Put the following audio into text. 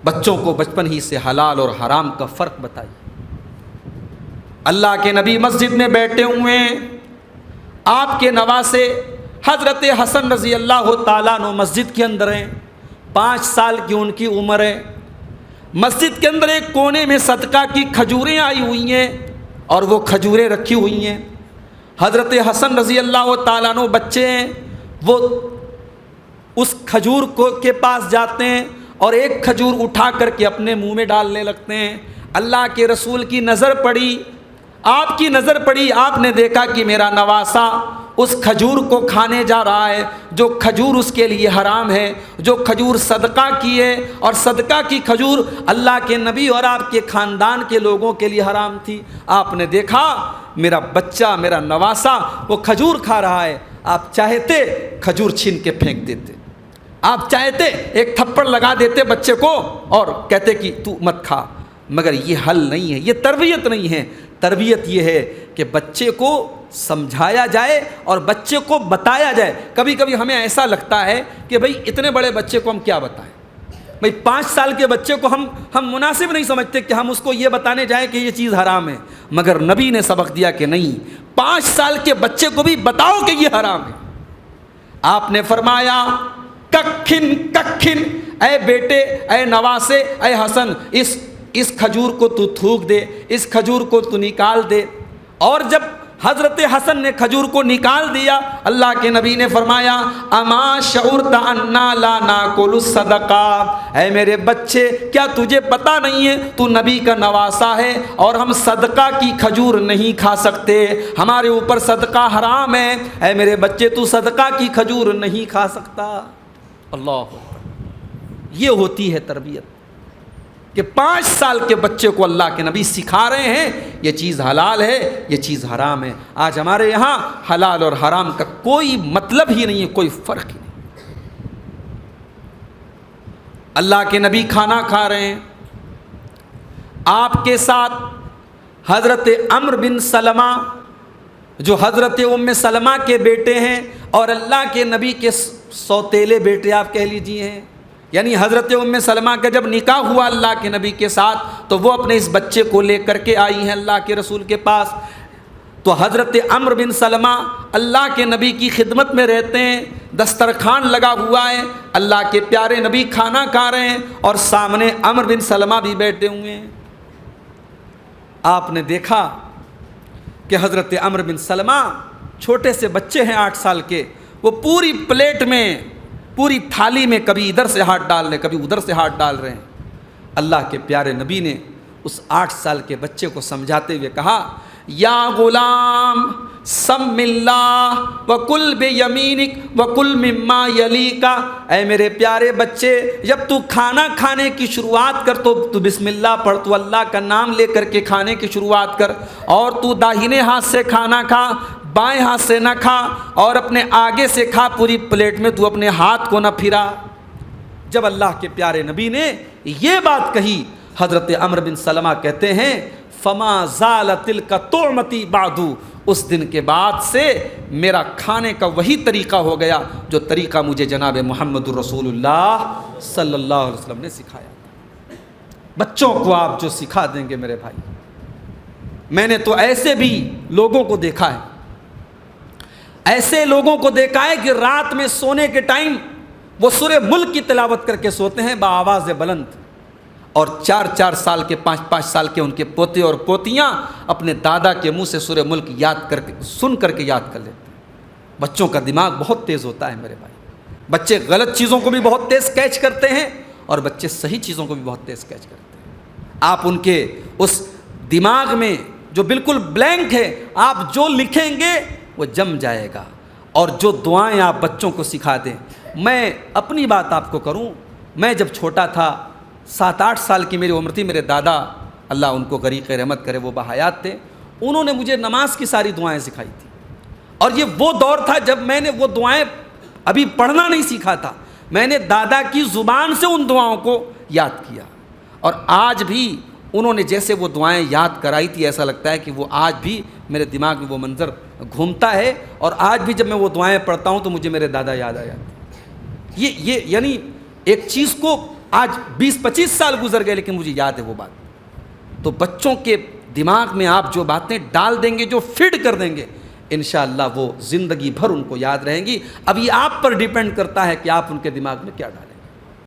بچوں کو بچپن ہی سے حلال اور حرام کا فرق بتائیے۔ اللہ کے نبی مسجد میں بیٹھے ہوئے ہیں، آپ کے نواسے حضرت حسن رضی اللہ تعالیٰ عنہ مسجد کے اندر ہیں، 5 سال کی ان کی عمر ہے۔ مسجد کے اندر ایک کونے میں صدقہ کی کھجوریں آئی ہوئی ہیں اور وہ کھجوریں رکھی ہوئی ہیں۔ حضرت حسن رضی اللہ تعالیٰ عنہ بچے ہیں، وہ اس کھجور کے پاس جاتے ہیں اور ایک کھجور اٹھا کر کے اپنے منہ میں ڈالنے لگتے ہیں۔ اللہ کے رسول کی نظر پڑی، آپ کی نظر پڑی، آپ نے دیکھا کہ میرا نواسا اس کھجور کو کھانے جا رہا ہے جو کھجور اس کے لیے حرام ہے، جو کھجور صدقہ کی ہے، اور صدقہ کی کھجور اللہ کے نبی اور آپ کے خاندان کے لوگوں کے لیے حرام تھی۔ آپ نے دیکھا میرا بچہ، میرا نواسا وہ کھجور کھا رہا ہے، آپ چاہتے کھجور چھین کے پھینک دیتے، آپ چاہتے ایک تھپڑ لگا دیتے بچے کو اور کہتے کہ تو مت کھا، مگر یہ حل نہیں ہے، یہ تربیت نہیں ہے۔ تربیت یہ ہے کہ بچے کو سمجھایا جائے اور بچے کو بتایا جائے۔ کبھی کبھی ہمیں ایسا لگتا ہے کہ بھئی اتنے بڑے بچے کو ہم کیا بتائیں، بھئی 5 سال کے بچے کو ہم مناسب نہیں سمجھتے کہ ہم اس کو یہ بتانے جائیں کہ یہ چیز حرام ہے، مگر نبی نے سبق دیا کہ نہیں، 5 سال کے بچے کو بھی بتاؤ کہ یہ حرام ہے۔ آپ نے فرمایا ککھن ککھن، اے بیٹے، اے نواسے، اے حسن، اس کھجور کو تو تھوک دے، اس کھجور کو تو نکال دے۔ اور جب حضرت حسن نے کھجور کو نکال دیا، اللہ کے نبی نے فرمایا اما شعرت انا لا ناکل الصدقہ، اے میرے بچے کیا تجھے پتہ نہیں ہے تو نبی کا نواسا ہے اور ہم صدقہ کی کھجور نہیں کھا سکتے، ہمارے اوپر صدقہ حرام ہے، اے میرے بچے تو صدقہ کی کھجور نہیں کھا سکتا۔ اللہ اکبر، یہ ہوتی ہے تربیت کہ 5 سال کے بچے کو اللہ کے نبی سکھا رہے ہیں یہ چیز حلال ہے، یہ چیز حرام ہے۔ آج ہمارے یہاں حلال اور حرام کا کوئی مطلب ہی نہیں ہے، کوئی فرق ہی نہیں۔ اللہ کے نبی کھانا کھا رہے ہیں، آپ کے ساتھ حضرت عمرو بن سلمہ جو حضرت ام سلمہ کے بیٹے ہیں اور اللہ کے نبی کے سوتیلے بیٹے آپ کہہ لیجیے ہیں، یعنی حضرت ام سلمہ کا جب نکاح ہوا اللہ کے نبی کے ساتھ تو وہ اپنے اس بچے کو لے کر کے آئی ہیں اللہ کے رسول کے پاس۔ تو حضرت عمرو بن سلمہ اللہ کے نبی کی خدمت میں رہتے ہیں، دسترخوان لگا ہوا ہے، اللہ کے پیارے نبی کھانا کھا رہے ہیں اور سامنے عمرو بن سلمہ بھی بیٹھے ہوئے ہیں۔ آپ نے دیکھا کہ حضرت عمرو بن سلمہ چھوٹے سے بچے ہیں 8 سال کے، وہ پوری پلیٹ میں، پوری تھالی میں کبھی ادھر سے ہاتھ ڈال رہے، کبھی ادھر سے ہاتھ ڈال رہے ہیں۔ اللہ کے پیارے نبی نے اس 8 سال کے بچے کو سمجھاتے ہوئے کہا یا غلام سم اللہ وکل بیمینک وکل مما یلیک، اے میرے پیارے بچے جب تو کھانا کھانے کی شروعات کر تو بسم اللہ پڑھ، تو اللہ کا نام لے کر کے کھانے کی شروعات کر، اور تو داہنے ہاتھ سے کھانا کھا، بائیں ہاتھ سے نہ کھا، اور اپنے آگے سے کھا، پوری پلیٹ میں تو اپنے ہاتھ کو نہ پھرا۔ جب اللہ کے پیارے نبی نے یہ بات کہی، حضرت عمرو بن سلمہ کہتے ہیں فما زال تلک طعمتی بعد، اس دن کے بعد سے میرا کھانے کا وہی طریقہ ہو گیا جو طریقہ مجھے جناب محمد رسول اللہ صلی اللہ علیہ وسلم نے سکھایا۔ بچوں کو آپ جو سکھا دیں گے میرے بھائی، میں نے تو ایسے بھی لوگوں کو دیکھا ہے، ایسے لوگوں کو دیکھا ہے کہ رات میں سونے کے ٹائم وہ سورہ ملک کی تلاوت کر کے سوتے ہیں بآواز بلند، اور 4 سال کے 5 سال کے ان کے پوتے اور پوتیاں اپنے دادا کے منہ سے سورہ ملک یاد کر کے سن کر کے یاد کر لیتے ہیں۔ بچوں کا دماغ بہت تیز ہوتا ہے میرے بھائی، بچے غلط چیزوں کو بھی بہت تیز کیچ کرتے ہیں اور بچے صحیح چیزوں کو بھی بہت تیز کیچ کرتے ہیں۔ آپ ان کے اس دماغ میں جو بالکل بلینک ہے، آپ جو لکھیں گے وہ جم جائے گا، اور جو دعائیں آپ بچوں کو سکھا دیں۔ میں اپنی بات آپ کو کروں، میں جب چھوٹا تھا 7-8 سال کی میری عمر تھی، میرے دادا اللہ ان کو غریق رحمت کرے وہ بحیات تھے، انہوں نے مجھے نماز کی ساری دعائیں سکھائی تھی، اور یہ وہ دور تھا جب میں نے وہ دعائیں ابھی پڑھنا نہیں سیکھا تھا، میں نے دادا کی زبان سے ان دعاؤں کو یاد کیا، اور آج بھی انہوں نے جیسے وہ دعائیں یاد کرائی تھی ایسا لگتا ہے کہ وہ آج بھی میرے دماغ میں وہ منظر گھومتا ہے، اور آج بھی جب میں وہ دعائیں پڑھتا ہوں تو مجھے میرے دادا یاد آ جاتے ہیں۔ یہ یعنی ایک چیز کو آج 20-25 سال گزر گئے لیکن مجھے یاد ہے وہ بات. تو بچوں کے دماغ میں آپ جو باتیں ڈال دیں گے, جو فٹ کر دیں گے, انشاءاللہ وہ زندگی بھر ان کو یاد رہیں گی. اب یہ آپ پر ڈیپینڈ کرتا ہے کہ آپ ان کے دماغ میں کیا ڈالیں.